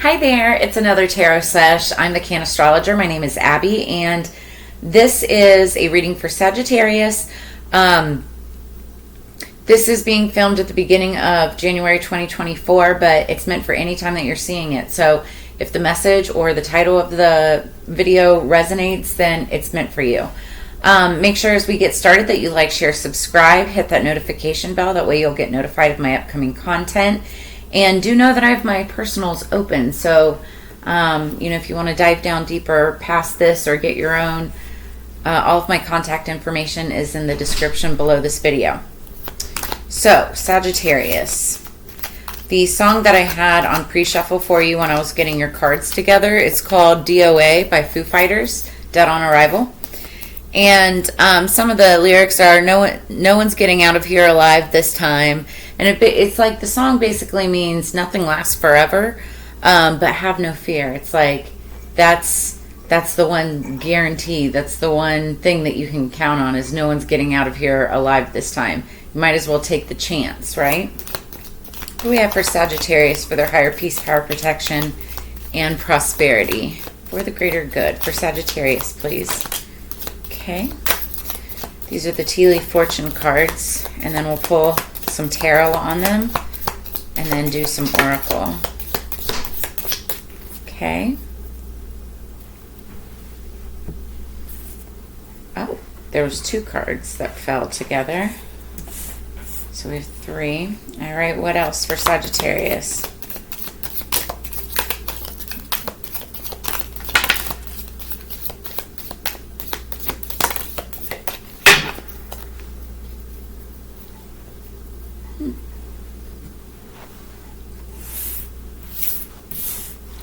Hi there, it's another tarot sesh. I'm the Cannastrologer. My name is Abby, and this is a reading for Sagittarius. This is being filmed at the beginning of January 2024, but it's meant for any time that you're seeing it. So if the message or the title of the video resonates, then it's meant for you. Make sure as we get started that you like, share, subscribe, hit that notification bell. That way you'll get notified of my upcoming content. And do know that I have my personals open. So, if you want to dive down deeper past this or get your own, all of my contact information is in the description below this video. So, Sagittarius. The song that I had on pre-shuffle for you when I was getting your cards together, it's called DOA by Foo Fighters, Dead on Arrival. And some of the lyrics are, no one's getting out of here alive this time. And it's like the song basically means nothing lasts forever, but have no fear. It's like that's the one guarantee. That's the one thing that you can count on, is no one's getting out of here alive this time. You might as well take the chance, right? What do we have for Sagittarius for their higher peace, power, protection, and prosperity? For the greater good. For Sagittarius, please. Okay. These are the tea leaf fortune cards, and then we'll pull some tarot on them and then do some oracle. Okay. Oh, there was two cards that fell together. So we have three. All right, what else for Sagittarius?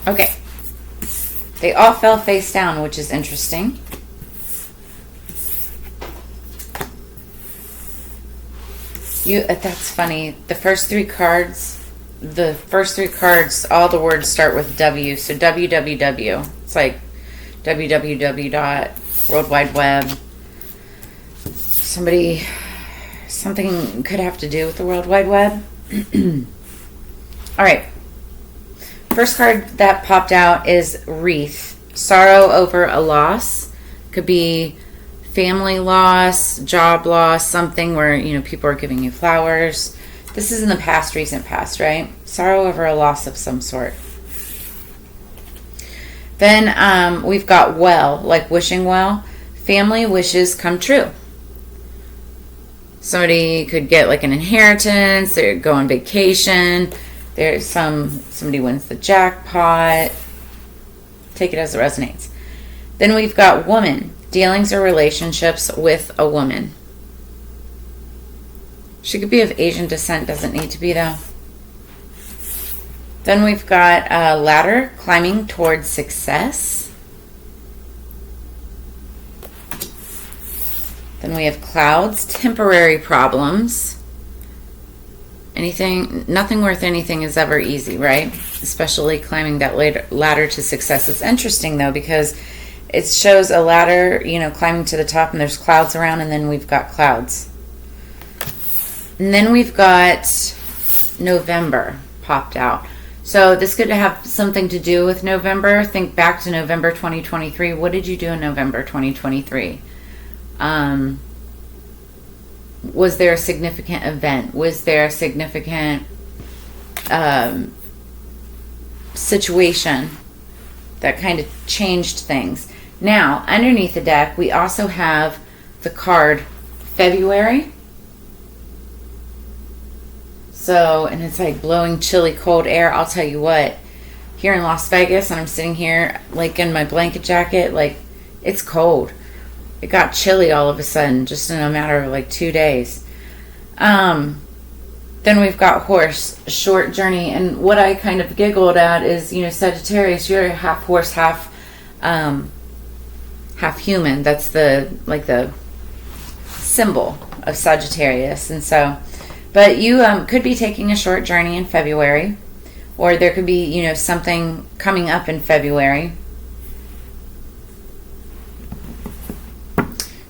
Okay, they all fell face down, which is interesting. That's funny. The first three cards, all the words start with W. So www. It's like www. World Wide Web. Something could have to do with the World Wide Web. All right. First card that popped out is Wreath. Sorrow over a loss. Could be family loss, job loss, something where, people are giving you flowers. This is in the past, recent past, right? Sorrow over a loss of some sort. Then we've got well, like wishing well. Family wishes come true. Somebody could get like an inheritance, they go on vacation. There's somebody wins the jackpot. Take it as it resonates. Then we've got woman. Dealings or relationships with a woman. She could be of Asian descent. Doesn't need to be, though. Then we've got a ladder. Climbing towards success. Then we have clouds. Temporary problems. Nothing worth anything is ever easy, right? Especially climbing that ladder to success. It's interesting, though, because it shows a ladder, climbing to the top, and there's clouds around, and then we've got clouds. And then we've got November popped out. So this could have something to do with November. Think back to November 2023. What did you do in November 2023? Was there a significant event? Was there a significant situation that kind of changed things? Now, underneath the deck, we also have the card February. So, and it's like blowing chilly cold air. I'll tell you what, here in Las Vegas, and I'm sitting here like in my blanket jacket, like it's cold. It got chilly all of a sudden, just in a matter of like 2 days. Then we've got horse, short journey. And what I kind of giggled at is, Sagittarius, you're half horse, half human. That's the symbol of Sagittarius. And so, but you could be taking a short journey in February, or there could be, something coming up in February.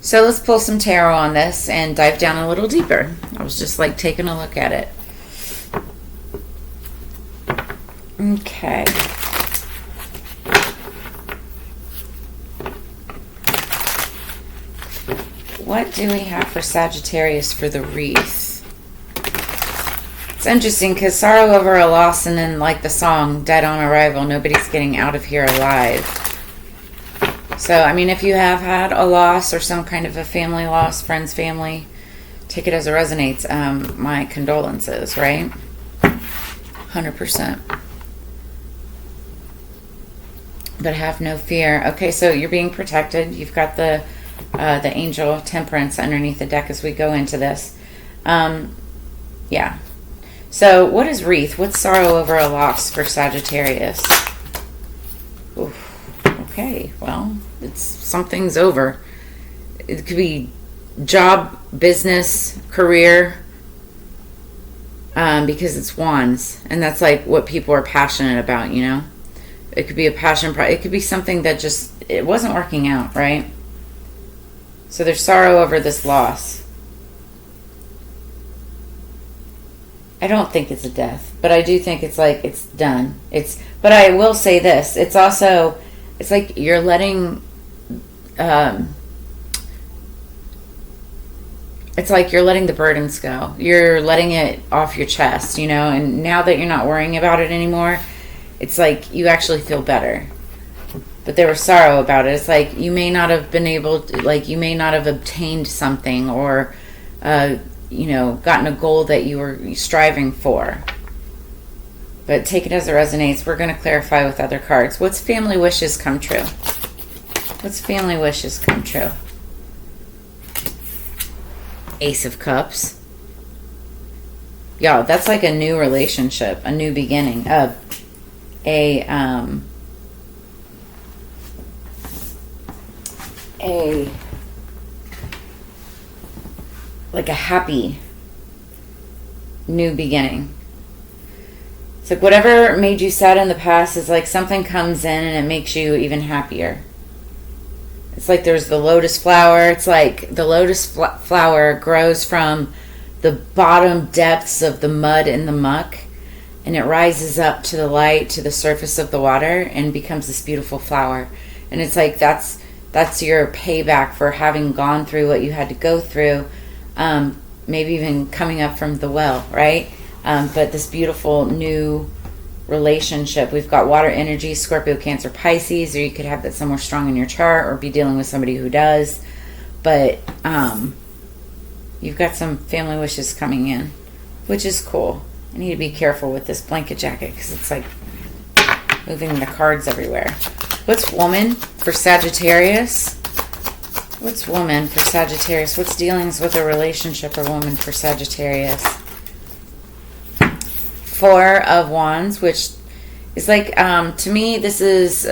So let's pull some tarot on this and dive down a little deeper. I was just like taking a look at it. Okay. what do we have for Sagittarius for the wreath? It's interesting because sorrow over a loss, and then like the song Dead on Arrival, nobody's getting out of here alive. So, I mean, if you have had a loss or some kind of a family loss, friends, family, take it as it resonates. My condolences, right? 100%. But have no fear. Okay, so you're being protected. You've got the angel Temperance underneath the deck as we go into this. Yeah. So what is wreath? What's sorrow over a loss for Sagittarius? Oof. Okay, well, something's over. It could be job, business, career, because it's wands, and that's like what people are passionate about, you know? It could be a passion it could be something that just, it wasn't working out, right? So there's sorrow over this loss. I don't think it's a death, but I do think it's like it's done. But I will say this, it's like you're letting it's like you're letting the burdens go. You're letting it off your chest, you know, and now that you're not worrying about it anymore, it's like you actually feel better. But there was sorrow about it. It's like you may not have been able to, like you may not have obtained something or you know, gotten a goal that you were striving for. But take it as it resonates. We're going to clarify with other cards. What's family wishes come true? What's family wishes come true? Ace of Cups. Y'all, that's like a new relationship, a new beginning, like a happy new beginning. It's like whatever made you sad in the past is like something comes in and it makes you even happier. It's like there's the lotus flower. It's like the lotus flower grows from the bottom depths of the mud and the muck, and it rises up to the light, to the surface of the water, and becomes this beautiful flower. And it's like that's your payback for having gone through what you had to go through. Maybe even coming up from the well, right? But this beautiful new relationship. We've got water energy, Scorpio, Cancer, Pisces, or you could have that somewhere strong in your chart or be dealing with somebody who does. But you've got some family wishes coming in, which is cool. I need to be careful with this blanket jacket because it's like moving the cards everywhere. What's woman for Sagittarius? What's woman for Sagittarius? What's dealings with a relationship or woman for Sagittarius? Four of Wands, which is like, to me, this is,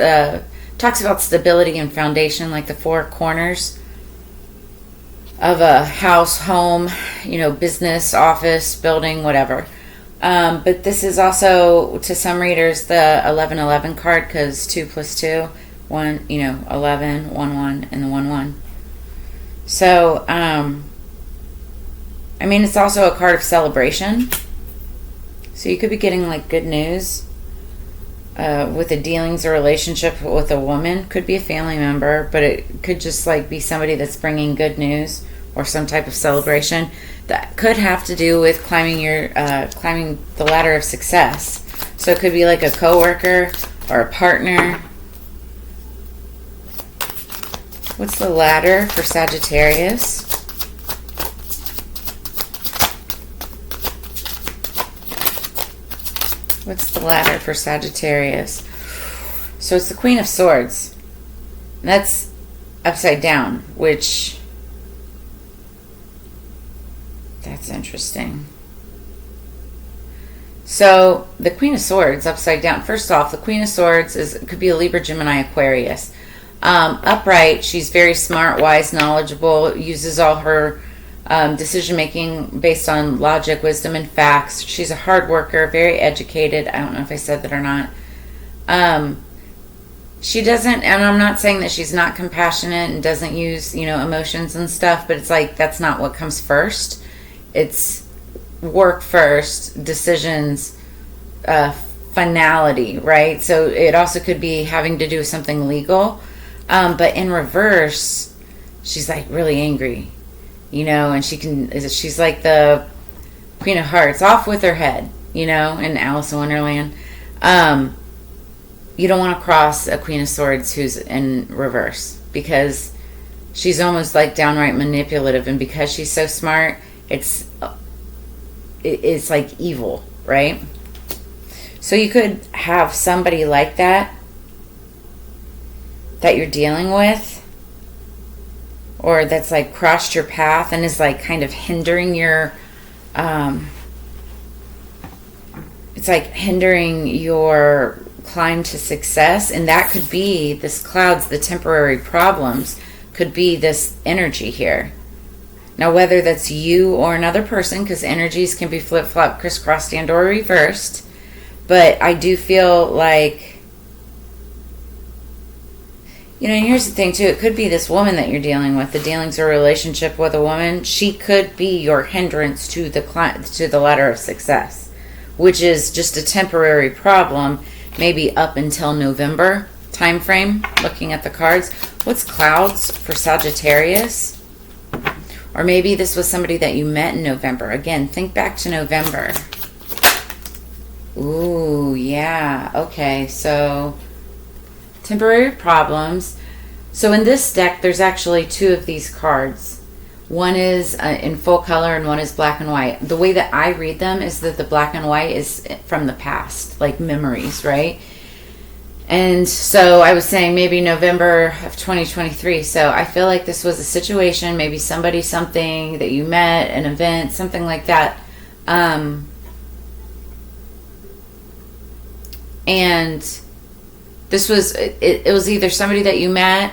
talks about stability and foundation, like the four corners of a house, home, you know, business, office, building, whatever. But this is also, to some readers, the 1111 card, because 2 plus 2, 1, you know, 11, 1, 1, and the 1, 1. So, I mean, it's also a card of celebration. So you could be getting like good news with a dealings or relationship with a woman. Could be a family member, but it could just like be somebody that's bringing good news or some type of celebration that could have to do with climbing the ladder of success. So it could be like a coworker or a partner. What's the ladder for Sagittarius? What's the ladder for Sagittarius? So it's the Queen of Swords. And that's upside down, which, that's interesting. So the Queen of Swords upside down. First off, the Queen of Swords could be a Libra, Gemini, Aquarius. Upright, she's very smart, wise, knowledgeable, uses all her decision making based on logic, wisdom, and facts. She's a hard worker, very educated. I don't know if I said that or not. She doesn't, and I'm not saying that she's not compassionate and doesn't use, you know, emotions and stuff, but it's like that's not what comes first. It's work first, decisions, finality, right? So it also could be having to do with something legal. But in reverse, she's like really angry. and she's like the Queen of Hearts, off with her head, in Alice in Wonderland. You don't want to cross a Queen of Swords who's in reverse, because she's almost like downright manipulative, and because she's so smart, it's like evil, right? So you could have somebody like that you're dealing with, or that's like crossed your path and is like kind of hindering your it's like hindering your climb to success. And that could be this clouds, the temporary problems could be this energy here. Now, whether that's you or another person, because energies can be flip-flop, crisscrossed, and or reversed, but I do feel like, and here's the thing too, it could be this woman that you're dealing with, the dealings or relationship with a woman. She could be your hindrance to the ladder of success, which is just a temporary problem, maybe up until November time frame. Looking at the cards, what's clouds for Sagittarius? Or maybe this was somebody that you met in November. Again, think back to November. Ooh, yeah. Okay, so temporary problems. So in this deck, there's actually two of these cards. One is in full color and one is black and white. The way that I read them is that the black and white is from the past, like memories, right? And so I was saying maybe November of 2023. So I feel like this was a situation, maybe somebody, something that you met, an event, something like that. And this was, it was either somebody that you met,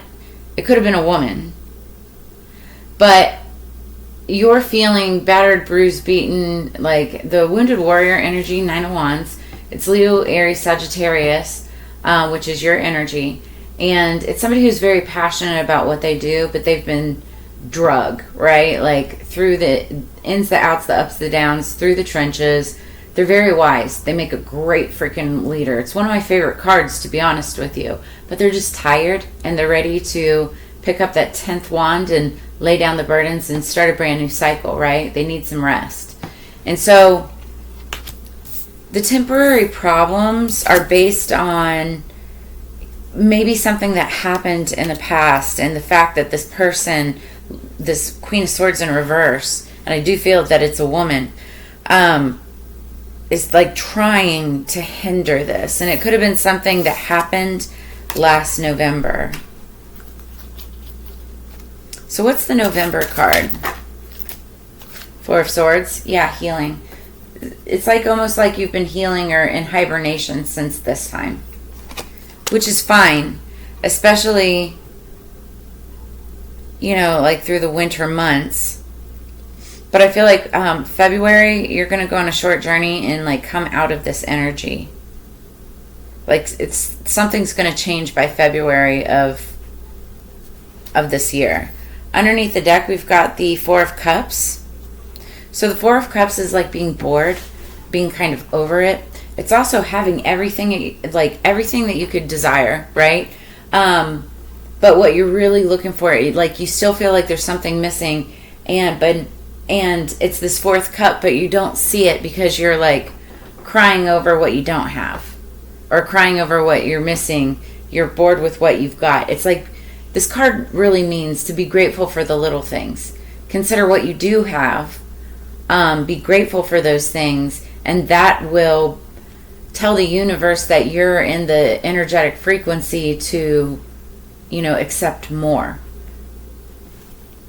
it could have been a woman, but you're feeling battered, bruised, beaten, like the Wounded Warrior energy, Nine of Wands. It's Leo, Aries, Sagittarius, which is your energy. And it's somebody who's very passionate about what they do, but they've been drug, right? Like through the ins, the outs, the ups, the downs, through the trenches. They're very wise. They make a great freaking leader. It's one of my favorite cards, to be honest with you. But they're just tired, and they're ready to pick up that 10th wand and lay down the burdens and start a brand new cycle, right? They need some rest. And so the temporary problems are based on maybe something that happened in the past, and the fact that this person, this Queen of Swords in reverse, and I do feel that it's a woman, is like trying to hinder this. And it could have been something that happened last November. So what's the November card? Four of Swords. Yeah, healing. It's like almost like you've been healing or in hibernation since this time, which is fine, especially, like through the winter months. But I feel like February, you're going to go on a short journey and like come out of this energy. Like something's going to change by February of this year. Underneath the deck, we've got the Four of Cups. So the Four of Cups is like being bored, being kind of over it. It's also having everything, like everything that you could desire, right? But what you're really looking for, like you still feel like there's something missing, and it's this fourth cup, but you don't see it because you're like crying over what you don't have, or crying over what you're missing. You're bored with what you've got. It's like this card really means to be grateful for the little things. Consider what you do have. Be grateful for those things, and that will tell the universe that you're in the energetic frequency to, accept more.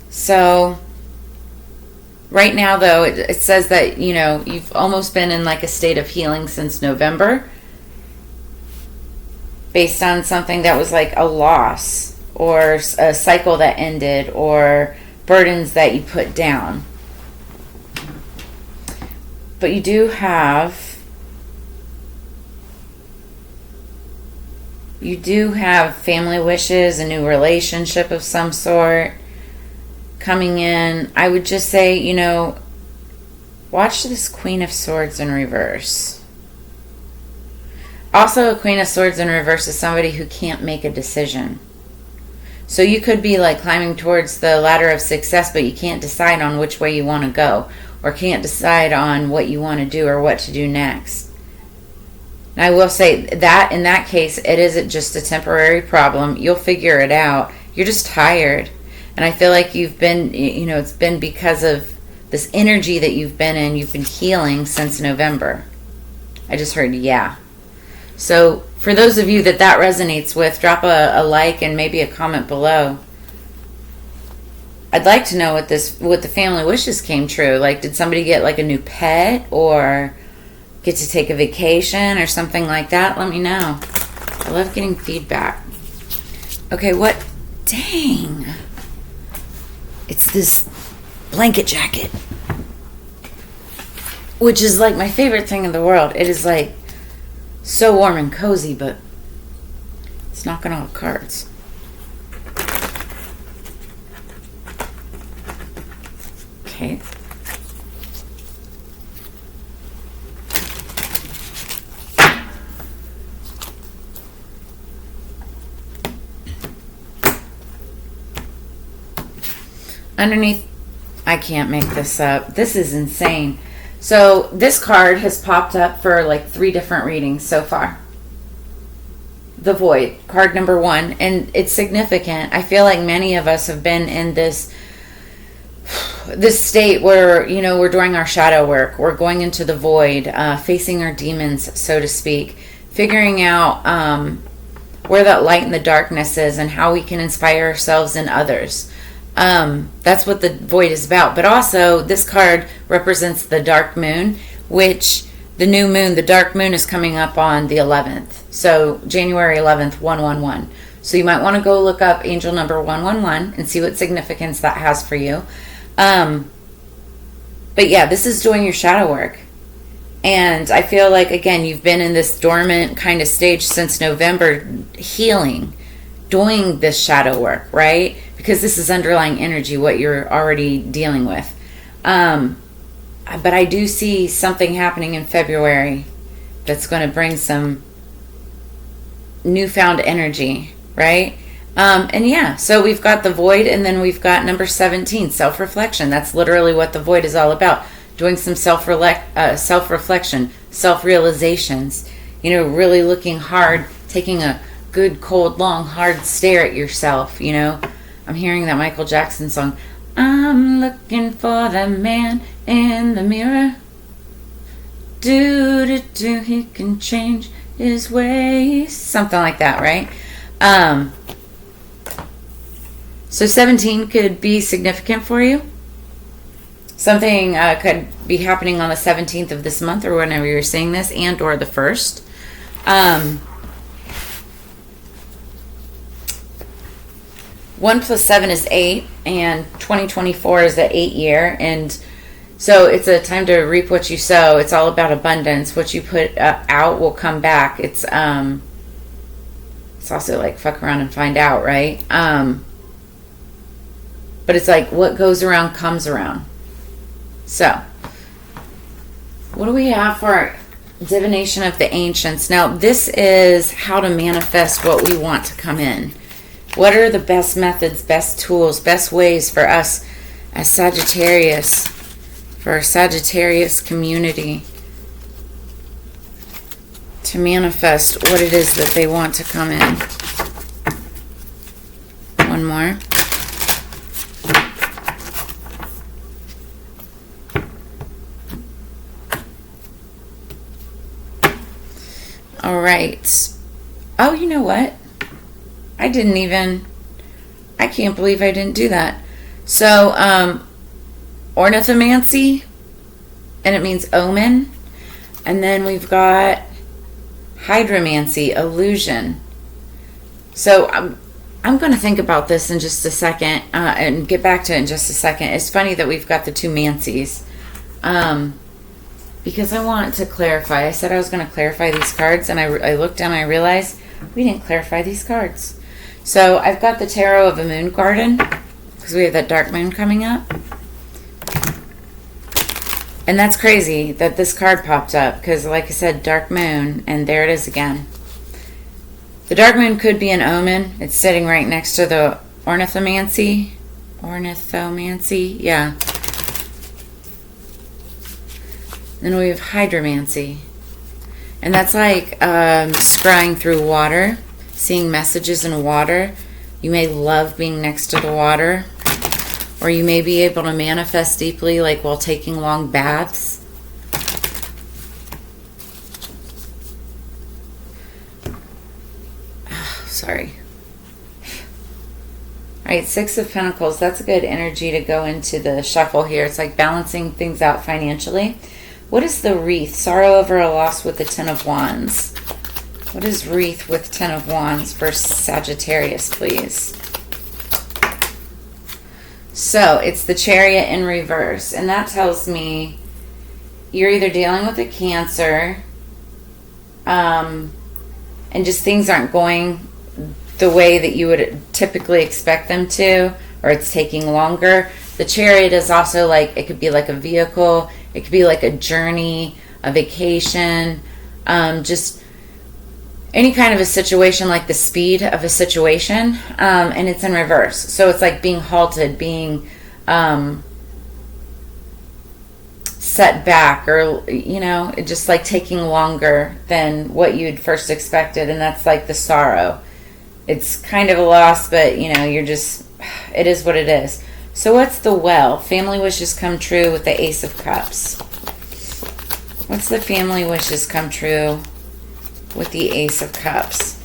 So right now, though, it says that, you've almost been in like a state of healing since November, based on something that was like a loss, or a cycle that ended, or burdens that you put down. But you do have family wishes, a new relationship of some sort coming in. I would just say, watch this Queen of Swords in reverse. Also, a Queen of Swords in reverse is somebody who can't make a decision. So you could be like climbing towards the ladder of success, but you can't decide on which way you want to go, or can't decide on what you want to do or what to do next. And I will say that in that case, it isn't just a temporary problem. You'll figure it out. You're just tired. And I feel like you've been, it's been because of this energy that you've been in. You've been healing since November. I just heard, yeah. So for those of you that resonates with, drop a like and maybe a comment below. I'd like to know what the family wishes came true. Like, did somebody get like a new pet or get to take a vacation or something like that? Let me know. I love getting feedback. Okay, what? Dang. It's this blanket jacket, which is like my favorite thing in the world. It is like so warm and cozy, but it's not gonna hold cards. Okay. Underneath, I can't make this up. This is insane. So this card has popped up for like 3 different readings so far. The Void, card number 1, and it's significant. I feel like many of us have been in this state where, we're doing our shadow work. We're going into the void, facing our demons, so to speak, figuring out where that light and the darkness is and how we can inspire ourselves and others. That's what the Void is about. But also, this card represents the dark moon, which the new moon, the dark moon, is coming up on the 11th. So January 11th, 111. So you might want to go look up angel number 111 and see what significance that has for you. But yeah, this is doing your shadow work. And I feel like, again, you've been in this dormant kind of stage since November, healing, doing this shadow work, right? Because this is underlying energy, what you're already dealing with. But I do see something happening in February that's going to bring some newfound energy, right? And yeah, so we've got the Void, and then we've got number 17, self-reflection. That's literally what the Void is all about. Doing some self-reflection, self-realizations, really looking hard, taking a good, cold, long, hard stare at yourself, I'm hearing that Michael Jackson song, I'm looking for the man in the mirror. Do, he can change his ways. Something like that, right? So 17 could be significant for you. Something could be happening on the 17th of this month or whenever you're seeing this, and or the 1st. 1 plus 7 is 8, and 2024 is the 8th year, and so it's a time to reap what you sow. It's all about abundance. What you put out will come back. It's also like fuck around and find out, right? But it's like what goes around comes around. So, what do we have for Divination of the Ancients? Now, this is how to manifest what we want to come in. What are the best methods, best tools, best ways for us as Sagittarius, for our Sagittarius community to manifest what it is that they want to come in? One more. All right. Oh, you know what? I can't believe I didn't do that. So, ornithomancy, and it means omen. And then we've got hydromancy, illusion. So, I'm going to think about this in just a second and get back to it in just a second. It's funny that we've got the two mancies. Because I want to clarify. I said I was going to clarify these cards, and I looked down and I realized we didn't clarify these cards. So I've got the Tarot of a Moon Garden, because we have that dark moon coming up. And that's crazy that this card popped up, because like I said, dark moon, and there it is again. The dark moon could be an omen. It's sitting right next to the ornithomancy, yeah. Then we have hydromancy. And that's like scrying through water, seeing messages in water. You may love being next to the water, or you may be able to manifest deeply, like while taking long baths. Sorry. All right, Six of Pentacles. That's a good energy to go into the shuffle here. It's like balancing things out financially. What is the wreath? Sorrow over a loss with the Ten of Wands. What is wreath with Ten of Wands for Sagittarius, please? So it's the Chariot in reverse. And that tells me you're either dealing with a Cancer and just things aren't going the way that you would typically expect them to, or it's taking longer. The Chariot is also like, it could be like a vehicle, it could be like a journey, a vacation, just any kind of a situation, like the speed of a situation, and it's in reverse. So it's like being halted, being set back, or, you know, it just like taking longer than what you'd first expected, and that's like the sorrow. It's kind of a loss, but, you know, you're just, it is what it is. So what's the well? Family wishes come true with the Ace of Cups. What's the family wishes come true with the Ace of Cups?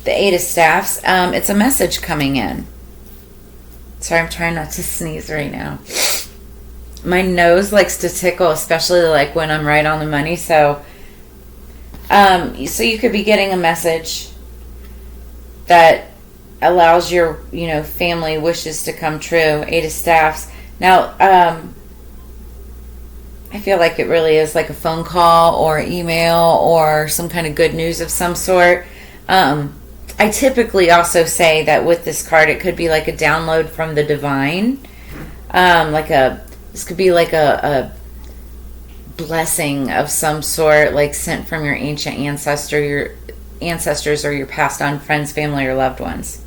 The Eight of Staffs. It's a message coming in. Sorry, I'm trying not to sneeze right now. My nose likes to tickle, especially like when I'm right on the money. So you could be getting a message that allows your, you know, family wishes to come true. Eight of Staffs. Now, I feel like it really is like a phone call or email or some kind of good news of some sort. I typically also say that with this card, it could be like a download from the divine. This could be like a blessing of some sort, like sent from your ancient ancestors or your passed on friends, family, or loved ones.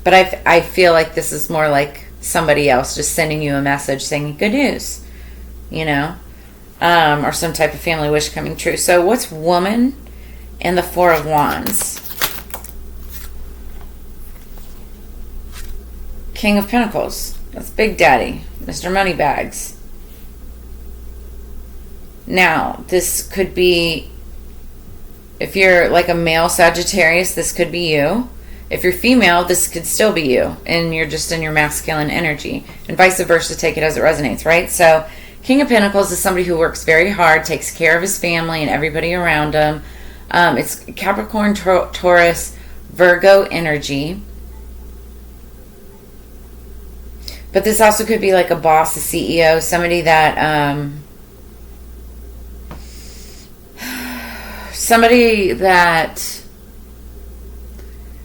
But I feel like this is more like somebody else just sending you a message saying good news, you know, or some type of family wish coming true. So what's woman and the Four of Wands? King of Pentacles. That's Big Daddy, Mr. Moneybags. Now, this could be, if you're like a male Sagittarius, this could be you. If you're female, this could still be you, and you're just in your masculine energy, and vice versa. Take it as it resonates, right? So King of Pentacles is somebody who works very hard, takes care of his family and everybody around him. It's Capricorn, Taurus, Virgo energy. But this also could be like a boss, a CEO, somebody that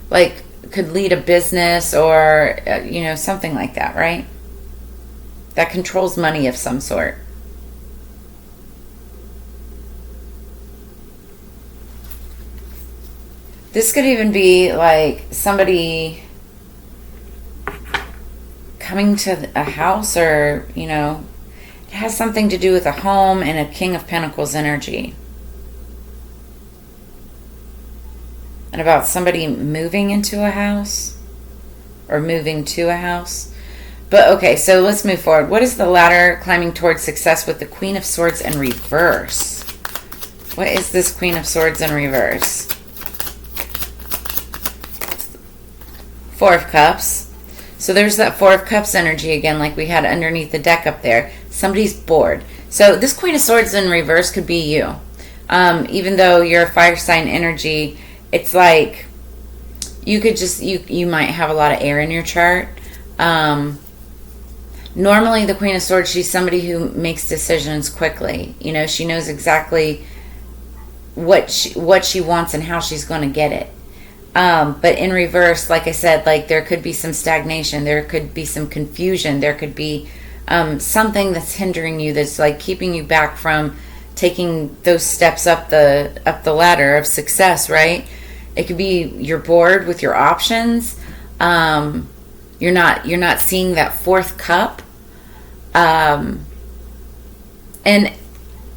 like could lead a business, or you know, something like that, right? That controls money of some sort. This could even be like somebody coming to a house, or, you know, it has something to do with a home and a King of Pentacles energy. And about somebody moving into a house or moving to a house. But okay, so let's move forward. What is the ladder climbing towards success with the Queen of Swords in reverse? What is this Queen of Swords in reverse? Four of Cups. So there's that Four of Cups energy again, like we had underneath the deck up there. Somebody's bored. So this Queen of Swords in reverse could be you. Even though you're a fire sign energy, it's like you could just, you might have a lot of air in your chart. Normally the Queen of Swords, she's somebody who makes decisions quickly. You know, she knows exactly what she wants and how she's going to get it. But in reverse, like I said, like there could be some stagnation, there could be some confusion, there could be something that's hindering you, that's like keeping you back from taking those steps up the ladder of success, right? It could be you're bored with your options. You're not seeing that fourth cup. And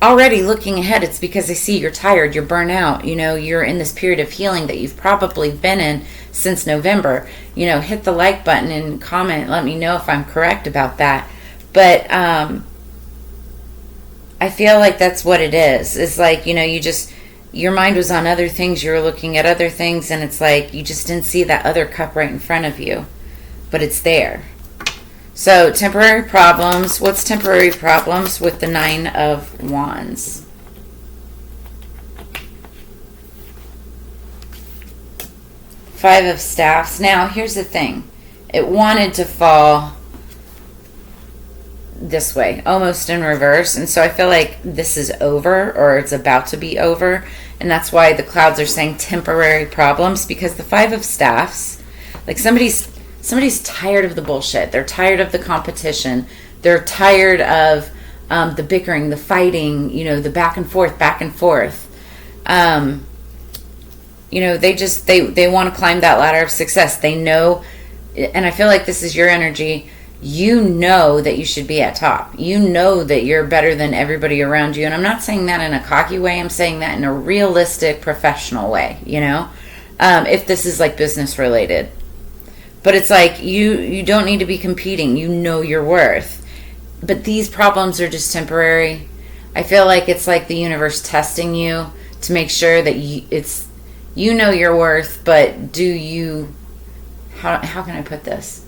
already looking ahead, it's because I see you're tired, you're burnt out, you're in this period of healing that you've probably been in since November. Hit the like button and comment, let me know if I'm correct about that. But I feel like that's what it is. It's like, your mind was on other things, you were looking at other things, and it's like you just didn't see that other cup right in front of you. But it's there. So, temporary problems. What's temporary problems with the 9 of Wands? Five of Staffs. Now, here's the thing. It wanted to fall this way, almost in reverse. And so I feel like this is over, or it's about to be over. And that's why the clouds are saying temporary problems, because the Five of Staffs, like somebody's tired of the bullshit. They're tired of the competition. They're tired of the bickering, the fighting, the back and forth. They want to climb that ladder of success. They know, and I feel like this is your energy. You know that you should be at top. You know that you're better than everybody around you. And I'm not saying that in a cocky way. I'm saying that in a realistic, professional way, if this is like business related. But it's like you don't need to be competing. You know your worth. But these problems are just temporary. I feel like it's like the universe testing you to make sure that you know your worth, but do you... How can I put this?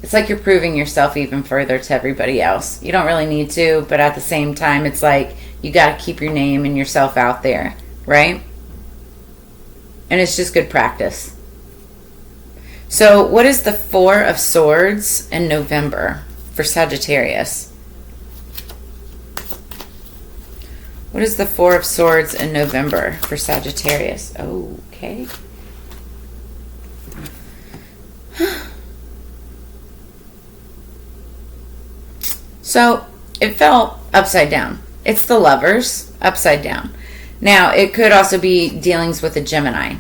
It's like you're proving yourself even further to everybody else. You don't really need to, but at the same time, it's like you got to keep your name and yourself out there, right? And it's just good practice. So what is the Four of Swords in November for Sagittarius? What is the Four of Swords in November for Sagittarius? Okay. So it fell upside down. It's the Lovers upside down. Now, it could also be dealings with a Gemini.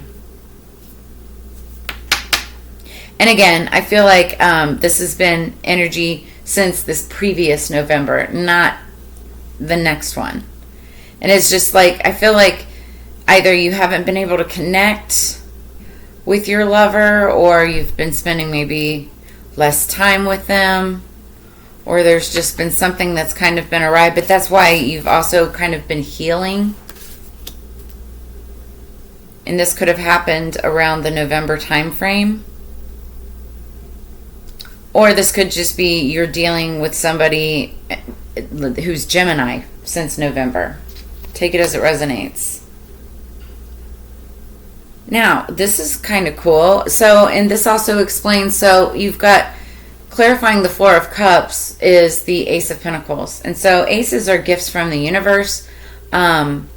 And again, I feel like this has been energy since this previous November, not the next one. And it's just like, I feel like either you haven't been able to connect with your lover, or you've been spending maybe less time with them, or there's just been something that's kind of been awry. But that's why you've also kind of been healing. And this could have happened around the November time frame. Or this could just be you're dealing with somebody who's Gemini since November. Take it as it resonates. Now, this is kind of cool. So, and this also explains, so you've got clarifying the Four of Cups is the Ace of Pentacles. And so aces are gifts from the universe. And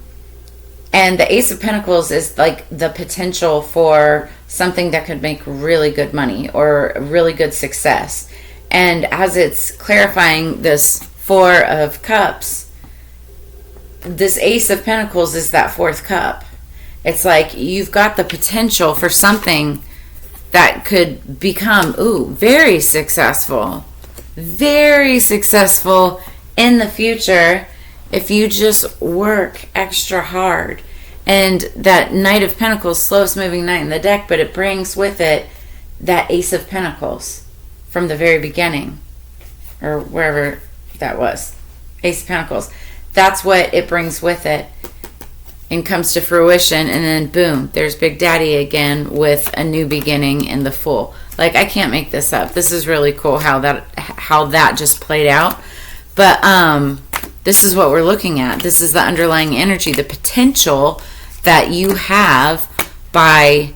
the Ace of Pentacles is like the potential for something that could make really good money or really good success. And as it's clarifying this Four of Cups, this Ace of Pentacles is that fourth cup. It's like you've got the potential for something that could become, very successful. Very successful in the future if you just work extra hard. And that Knight of Pentacles, slowest moving knight in the deck, but it brings with it that Ace of Pentacles from the very beginning, or wherever that was. Ace of Pentacles. That's what it brings with it and comes to fruition, and then boom, there's Big Daddy again with a new beginning in the Fool. Like, I can't make this up. This is really cool how that just played out. But this is what we're looking at. This is the underlying energy, the potential that you have by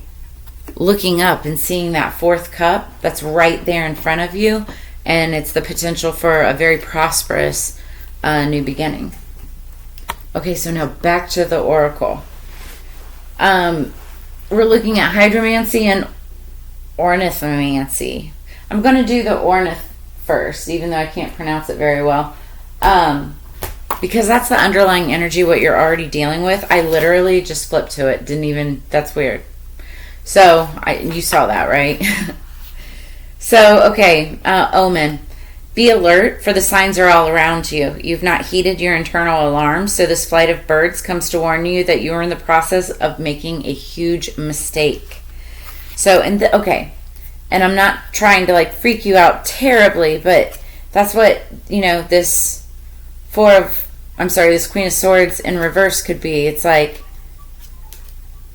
looking up and seeing that fourth cup that's right there in front of you. And it's the potential for a very prosperous new beginning. Okay, so now back to the oracle. We're looking at hydromancy and ornithomancy. I'm going to do the ornith first, even though I can't pronounce it very well. Because that's the underlying energy, what you're already dealing with. I literally just flipped to it. That's weird. So you saw that, right? So, okay, omen. Be alert, for the signs are all around you. You've not heeded your internal alarms, so this flight of birds comes to warn you that you are in the process of making a huge mistake. So, okay, and I'm not trying to like freak you out terribly, but that's what, this this Queen of Swords in reverse could be. It's like,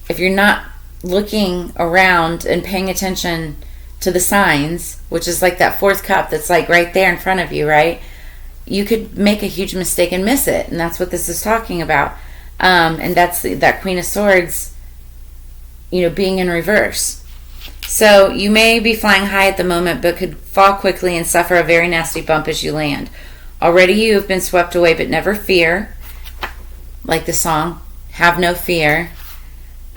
if you're not looking around and paying attention to the signs, which is like that fourth cup that's like right there in front of you, right? You could make a huge mistake and miss it, and that's what this is talking about. And that's that Queen of Swords, being in reverse. So you may be flying high at the moment, but could fall quickly and suffer a very nasty bump as you land. Already you have been swept away, but never fear. Like the song, have no fear.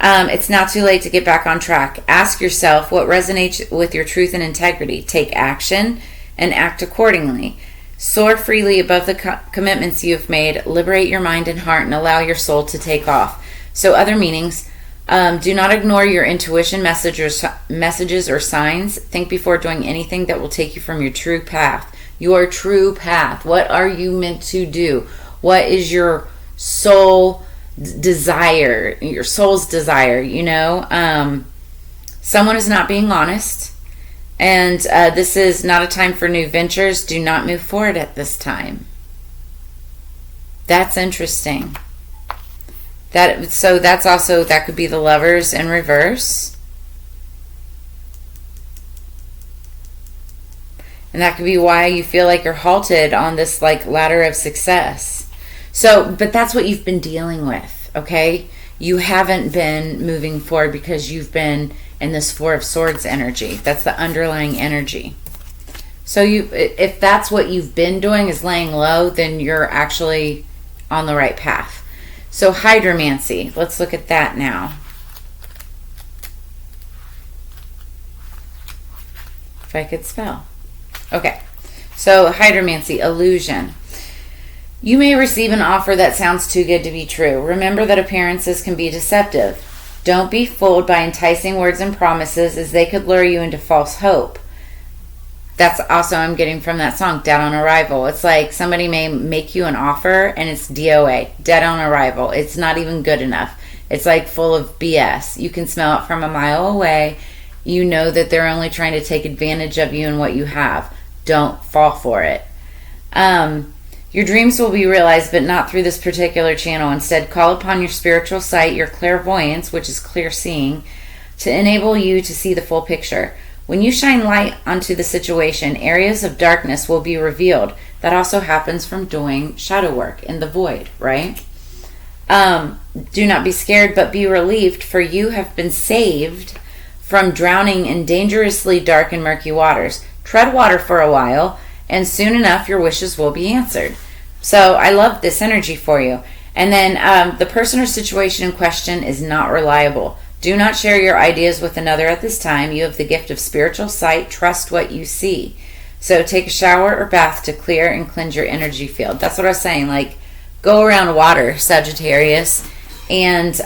It's not too late to get back on track. Ask yourself what resonates with your truth and integrity. Take action and act accordingly. Soar freely above the commitments you have made. Liberate your mind and heart and allow your soul to take off. So other meanings, do not ignore your intuition messages or signs. Think before doing anything that will take you from your true path. Your true path. What are you meant to do? What is your soul desire, your soul's desire? Someone is not being honest, and this is not a time for new ventures. Do not move forward at this time. That's interesting. That could be the Lovers in reverse, and that could be why you feel like you're halted on this like ladder of success. So, but that's what you've been dealing with, okay? You haven't been moving forward because you've been in this Four of Swords energy. That's the underlying energy. So if that's what you've been doing is laying low, then you're actually on the right path. So hydromancy, let's look at that now. If I could spell. Okay, so hydromancy, illusion. You may receive an offer that sounds too good to be true. Remember that appearances can be deceptive. Don't be fooled by enticing words and promises, as they could lure you into false hope. That's also I'm getting from that song, Dead on Arrival. It's like somebody may make you an offer and it's DOA, dead on arrival. It's not even good enough. It's like full of BS. You can smell it from a mile away. You know that they're only trying to take advantage of you and what you have. Don't fall for it. Your dreams will be realized, but not through this particular channel. Instead, call upon your spiritual sight, your clairvoyance, which is clear seeing, to enable you to see the full picture. When you shine light onto the situation, areas of darkness will be revealed. That also happens from doing shadow work in the void, right? Do not be scared, but be relieved, for you have been saved from drowning in dangerously dark and murky waters. Tread water for a while, and soon enough your wishes will be answered. So I love this energy for you. And then the person or situation in question is not reliable. Do not share your ideas with another at this time. You have the gift of spiritual sight. Trust what you see. So take a shower or bath to clear and cleanse your energy field. That's what I was saying. Like, go around water, Sagittarius, and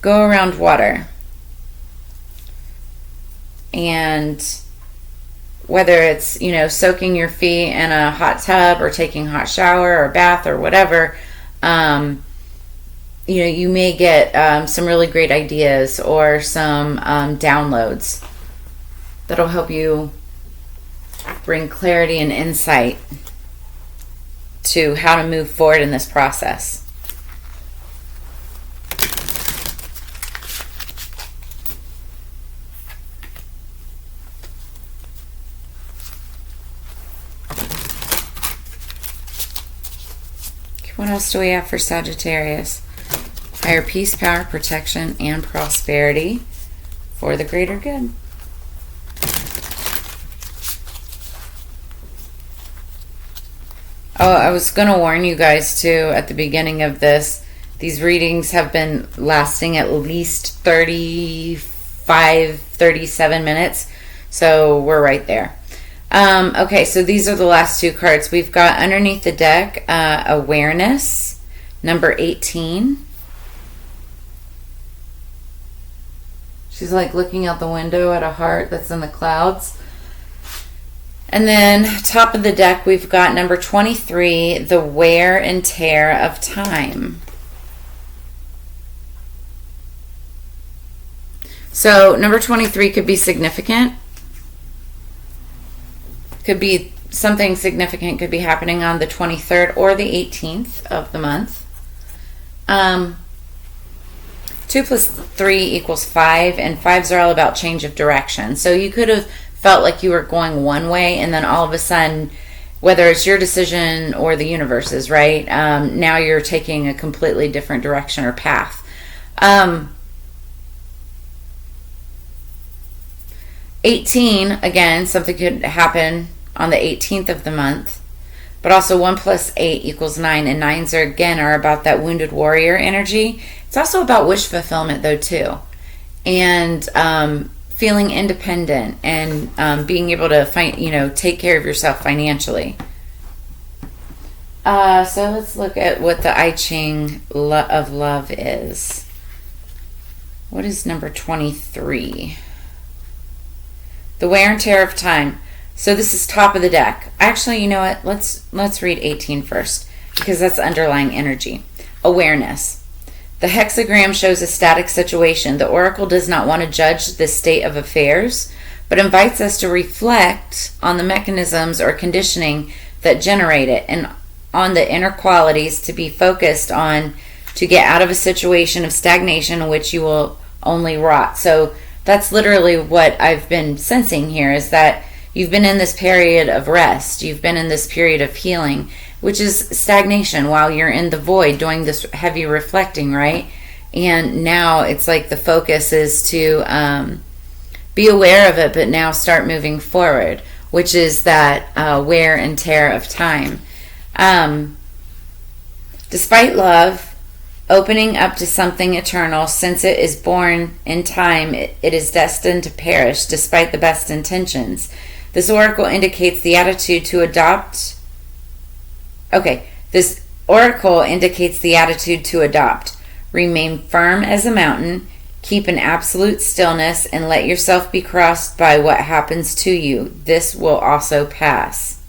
go around water. And whether it's, soaking your feet in a hot tub or taking a hot shower or bath or whatever, you may get some really great ideas or some downloads that'll help you bring clarity and insight to how to move forward in this process. What else do we have for Sagittarius? Higher peace, power, protection, and prosperity for the greater good. Oh, I was going to warn you guys too at the beginning of this. These readings have been lasting at least 35, 37 minutes. So we're right there. Okay, so these are the last two cards. We've got underneath the deck, Awareness, number 18. She's like looking out the window at a heart that's in the clouds. And then top of the deck, we've got number 23, the wear and tear of time. So number 23 could be significant. Could be something significant could be happening on the 23rd or the 18th of the month. 2 plus 3 equals 5, and 5s are all about change of direction. So you could have felt like you were going one way, and then all of a sudden, whether it's your decision or the universe's, right? Now you're taking a completely different direction or path. 18, again, something could happen on the 18th of the month, but also 1 plus 8 equals 9, and 9s are about that wounded warrior energy. It's also about wish fulfillment though too, and feeling independent and being able to take care of yourself financially. So let's look at what the I Ching of Love is. What is number 23? The wear and tear of time. So this is top of the deck. Actually, you know what? Let's read 18 first, because that's underlying energy. Awareness. The hexagram shows a static situation. The oracle does not want to judge the state of affairs, but invites us to reflect on the mechanisms or conditioning that generate it, and on the inner qualities to be focused on to get out of a situation of stagnation in which you will only rot. So that's literally what I've been sensing here, is that you've been in this period of rest. You've been in this period of healing, which is stagnation while you're in the void doing this heavy reflecting, right? And now it's like the focus is to be aware of it, but now start moving forward, which is that wear and tear of time. Despite love opening up to something eternal, since it is born in time, it is destined to perish despite the best intentions. This oracle indicates the attitude to adopt. This oracle indicates the attitude to adopt. Remain firm as a mountain, keep an absolute stillness, and let yourself be crossed by what happens to you. This will also pass.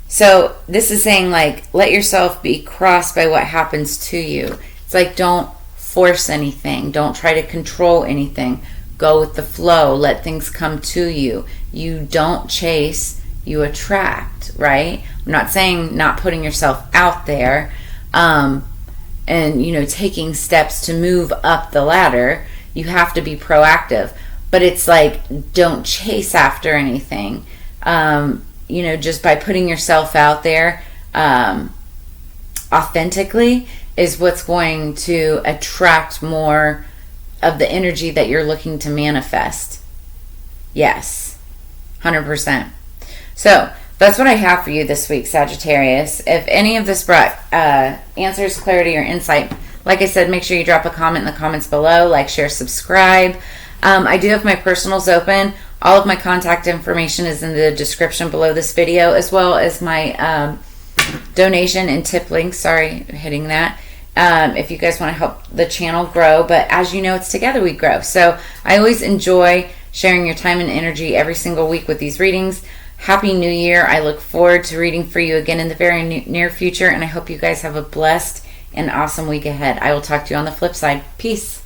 So this is saying, like, let yourself be crossed by what happens to you. It's like, don't force anything. Don't try to control anything. Go with the flow. Let things come to you. You don't chase, you attract, right? I'm not saying not putting yourself out there and, taking steps to move up the ladder. You have to be proactive. But it's like, don't chase after anything. Just by putting yourself out there authentically is what's going to attract more of the energy that you're looking to manifest. Yes, 100%. So that's what I have for you this week, Sagittarius. If any of this brought answers, clarity, or insight, like I said, make sure you drop a comment in the comments below, like, share, subscribe. I do have my personals open. All of my contact information is in the description below this video, as well as my donation and tip links. Sorry, hitting that. If you guys want to help the channel grow. But as you know, it's together we grow. So I always enjoy sharing your time and energy every single week with these readings. Happy New Year. I look forward to reading for you again in the very near future. And I hope you guys have a blessed and awesome week ahead. I will talk to you on the flip side. Peace.